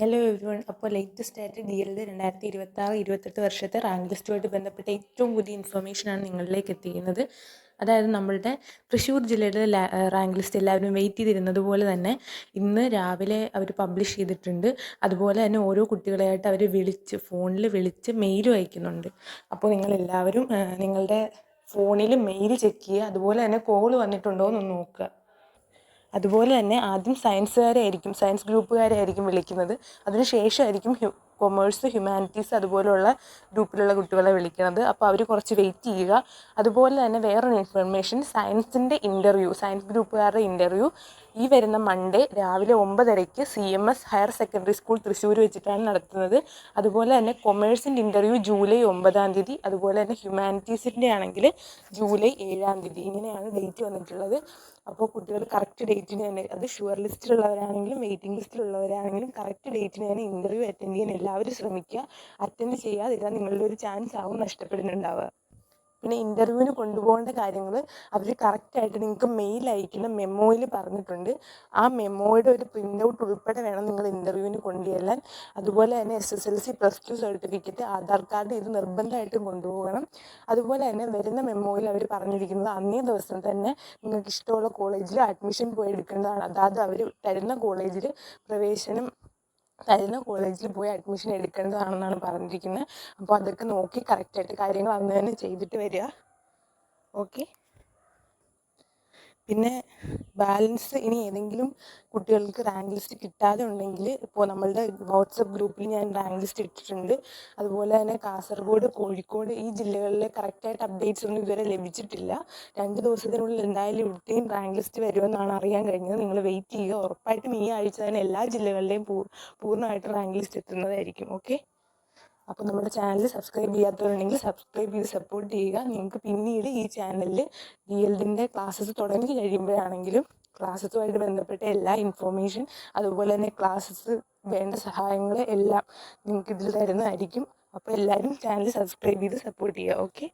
Hello everyone. അപ്പോൾ latest ആയിട്ട് DLED 2026-28 വർഷത്തെ റാങ്ക് ലിസ്റ്റുമായിട്ട് ബന്ധപ്പെട്ട ഏറ്റവും പുതിയ ഇൻഫർമേഷനാണ് നിങ്ങളിലേക്ക് എത്തിക്കുന്നത്. അതായത് നമ്മളുടെ തൃശ്ശൂർ ജില്ലയുടെ റാങ്ക് ലിസ്റ്റ് എല്ലാവരും വെയിറ്റ് ചെയ്തിരുന്നത് പോലെ തന്നെ ഇന്ന് രാവിലെ അവർ പബ്ലിഷ് ചെയ്തിട്ടുണ്ട്. അതുപോലെ തന്നെ ഓരോ കുട്ടികളെയായിട്ട് അവർ ഫോണിൽ വിളിച്ച് മെയിലും അയക്കുന്നുണ്ട്. അപ്പോൾ നിങ്ങളെല്ലാവരും നിങ്ങളുടെ ഫോണിൽ മെയിൽ ചെക്ക് ചെയ്യുക. അതുപോലെ തന്നെ കോൾ വന്നിട്ടുണ്ടോ എന്നൊന്ന് നോക്കുക. അതുപോലെ തന്നെ ആദ്യം സയൻസ് ഗ്രൂപ്പുകാരായിരിക്കും വിളിക്കുന്നത്. അതിനുശേഷമായിരിക്കും കൊമേഴ്സ്, ഹ്യൂമാനിറ്റീസ് അതുപോലുള്ള ഗ്രൂപ്പിലുള്ള കുട്ടികളെ വിളിക്കുന്നത്. അപ്പോൾ അവർ കുറച്ച് വെയിറ്റ് ചെയ്യുക. അതുപോലെ തന്നെ വേറൊരു ഇൻഫർമേഷൻ, സയൻസ് ഗ്രൂപ്പുകാരുടെ ഇൻ്റർവ്യൂ ഈ വരുന്ന മൺഡേ രാവിലെ 9:30 CMS higher secondary school Thrissur വെച്ചിട്ടാണ് നടത്തുന്നത്. അതുപോലെ തന്നെ കൊമേഴ്സിൻ്റെ ഇൻ്റർവ്യൂ ജൂലൈ 9 അതുപോലെ തന്നെ ഹ്യൂമാനിറ്റീസിൻ്റെ ആണെങ്കിൽ ജൂലൈ 7. ഇങ്ങനെയാണ് ഡേറ്റ് വന്നിട്ടുള്ളത്. അപ്പോൾ കുട്ടികൾ കറക്റ്റ് ഡേറ്റിന് തന്നെ, അത് ഷുവർ ലിസ്റ്റിലുള്ളവരാണെങ്കിലും വെയിറ്റിംഗ് ലിസ്റ്റിലുള്ളവരാണെങ്കിലും കറക്റ്റ് ഡേറ്റിന് തന്നെ ഇൻ്റർവ്യൂ അറ്റൻഡ് ചെയ്യാൻ എല്ലാവരും ശ്രമിക്കുക. അറ്റൻഡ് ചെയ്യാതിരുന്നാൽ നിങ്ങളുടെ ഒരു ചാൻസ് ആവും നഷ്ടപ്പെടുന്നുണ്ടാവുക. പിന്നെ ഇൻ്റർവ്യൂവിന് കൊണ്ടുപോകേണ്ട കാര്യങ്ങൾ അവർ കറക്റ്റായിട്ട് നിങ്ങൾക്ക് മെയിൽ അയക്കുന്ന മെമ്മോയിൽ പറഞ്ഞിട്ടുണ്ട്. ആ മെമ്മോയുടെ ഒരു പ്രിൻ്റ് ഔട്ട് ഉൾപ്പെടെ വേണം നിങ്ങൾ ഇൻ്റർവ്യൂവിന് കൊണ്ടുചെല്ലാൻ. അതുപോലെ തന്നെ SSLC +2 സർട്ടിഫിക്കറ്റ്, ആധാർ കാർഡ് ഇത് നിർബന്ധമായിട്ടും കൊണ്ടുപോകണം. അതുപോലെ തന്നെ വരുന്ന മെമ്മോയിൽ അവർ പറഞ്ഞിരിക്കുന്നത് അന്നേ ദിവസം തന്നെ നിങ്ങൾക്ക് ഇഷ്ടമുള്ള കോളേജിൽ അഡ്മിഷൻ പോയി എടുക്കേണ്ടതാണ്. അതായത് അവർ തരുന്ന കോളേജിൽ പോയി അഡ്മിഷൻ എടുക്കേണ്ടതാണെന്നാണ് പറഞ്ഞിരിക്കുന്നത്. അപ്പോൾ അതൊക്കെ നോക്കി കറക്റ്റായിട്ട് കാര്യങ്ങൾ അന്ന് തന്നെ ചെയ്തിട്ട് വരിക. ഓക്കെ. പിന്നെ ബാലൻസ് ഇനി ഏതെങ്കിലും കുട്ടികൾക്ക് റാങ്ക് ലിസ്റ്റ് കിട്ടാതെ ഉണ്ടെങ്കിൽ ഇപ്പോൾ നമ്മളുടെ വാട്സപ്പ് ഗ്രൂപ്പിൽ ഞാൻ റാങ്ക് ലിസ്റ്റ് ഇട്ടിട്ടുണ്ട്. അതുപോലെ തന്നെ കാസർഗോഡ്, കോഴിക്കോട് ഈ ജില്ലകളിലെ കറക്റ്റായിട്ട് അപ്ഡേറ്റ്സ് ഒന്നും ഇതുവരെ ലഭിച്ചിട്ടില്ല. 2 ദിവസത്തിനുള്ളിൽ എന്തായാലും ഇവിടുത്തെയും റാങ്ക് ലിസ്റ്റ് വരുമെന്നാണ് അറിയാൻ കഴിഞ്ഞത്. നിങ്ങൾ വെയിറ്റ് ചെയ്യുക. ഉറപ്പായിട്ടും ഈ ആഴ്ച തന്നെ എല്ലാ ജില്ലകളിലെയും പൂർണ്ണമായിട്ട് റാങ്ക് ലിസ്റ്റ് എത്തുന്നതായിരിക്കും. ഓക്കെ. അപ്പോൾ നമ്മുടെ ചാനൽ സബ്സ്ക്രൈബ് ചെയ്യാത്തവരുണ്ടെങ്കിൽ സബ്സ്ക്രൈബ് ചെയ്ത് സപ്പോർട്ട് ചെയ്യുക. നിങ്ങൾക്ക് പിന്നീട് ഈ ചാനലിൽ DLEDൻ്റെ ക്ലാസ്സസ് തുടങ്ങി കഴിയുമ്പോഴാണെങ്കിലും ക്ലാസ്സസുമായിട്ട് ബന്ധപ്പെട്ട എല്ലാ ഇൻഫോർമേഷൻ, അതുപോലെ തന്നെ ക്ലാസ്സസ് വേണ്ട സഹായങ്ങൾ എല്ലാം നിങ്ങൾക്ക് ഇതിൽ തരുന്നതായിരിക്കും. അപ്പോൾ എല്ലാവരും ചാനൽ സബ്സ്ക്രൈബ് ചെയ്ത് സപ്പോർട്ട് ചെയ്യുക. ഓക്കെ.